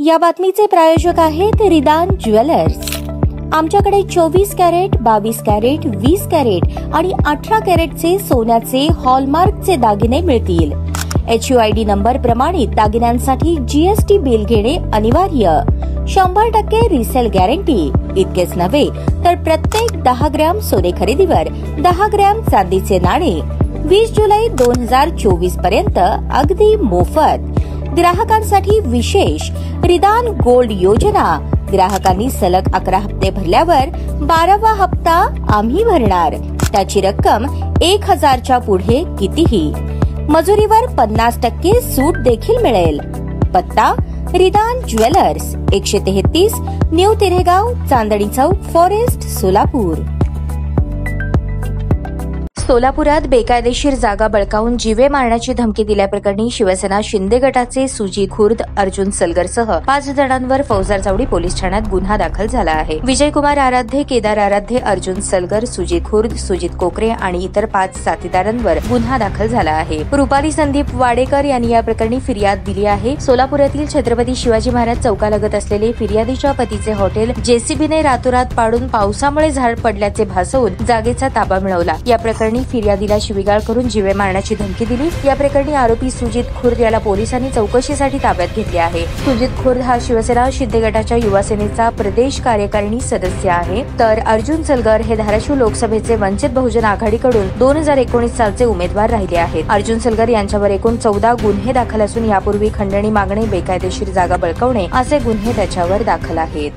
या बातमीचे प्रायोजक आहेत रिदान ज्वेलर्स। आमच्याकडे 24 कॅरेट, 22 कॅरेट, 20 कॅरेट आणि 18 कॅरेटचे सोन्याचे हॉलमार्कचे दागिने मिळतील। HUID नंबर प्रमाणित दागिन्यांसाठी GST बिल घेणे अनिवार्य। 100% रिसेल गॅरंटी। इतकेच नव्हे तर प्रत्येक 10 ग्रॅम सोने खरेदीवर 10 ग्रॅम चांदीचे नाणे 20 जुलै 2024 पर्यंत अगदी मोफत। ग्राहकांसाठी विशेष रिदान गोल्ड योजना। ग्राहकांनी सलग 11 हप्ते भरल्यावर 12वा हप्ता आम्ही भरणार। त्याची रक्कम 1000च्या पुढे कितीही। मजुरीवर 50% सूट देखील मिळेल। पत्ता रिदान jewellers, 133 new तिरेगाव, Chandni Chowk, forest, Solapur. सोलापुरात बेकायदेशीर जागा बळकावून जीवे मारण्याची धमकी दिल्याप्रकरणी शिवसेना शिंदे गटाचे सुजी खुर्द, अर्जुन सलगरसह 5 जणांवर फौजदार चावडी पोलीस ठाण्यात गुन्हा दाखल झाला आहे। विजयकुमार आराध्य, केदार आराध्य, अर्जुन सलगर, सुजी खुर्द, सुजित कोकरे आणि इतर 5 साथीदारांवर गुन्हा दाखल झाला आहे। रुपाली संदीप वाडेकर यांनी या प्रकरणी फिर्याद दिली आहे। सोलापुरातील छत्रपती शिवाजी महाराज चौकालगत असलेले फिर्यादीच्या पतीचे हॉटेल JCBने रातोरात पाडून पावसामुळे झाड पडल्याचे भासवून जागेचा ताबा मिळवला। या प्रकरणी फिर्यादीला शिवीगाळ करून जीवे मारण्याची धमकी दिली। या प्रकरणी आरोपी सुजित खुर्द याला पोलिसांनी चौकशीसाठी ताब्यात घेतले आहे। सुजित खुर्द हा शिवसेना शिंदे गटाच्या युवा सेनेचा प्रदेश कार्यकारिणी सदस्य आहे, तर अर्जुन सलगर हे धाराशिव लोकसभेचे वंचित बहुजन आघाडीकडून 2019 सालचे उमेदवार राहिले आहेत। अर्जुन सलगर यांच्यावर एकूण 14 गुन्हे दाखल असून यापूर्वी खंडणी मागणे, बेकायदेशीर जागा बळकावणे असे गुन्हे त्याच्यावर दाखल आहेत।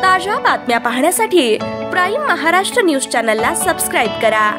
ताज्या बातम्या पाहण्यासाठी प्राईम महाराष्ट्र न्यूज चॅनलला सबस्क्राईब करा।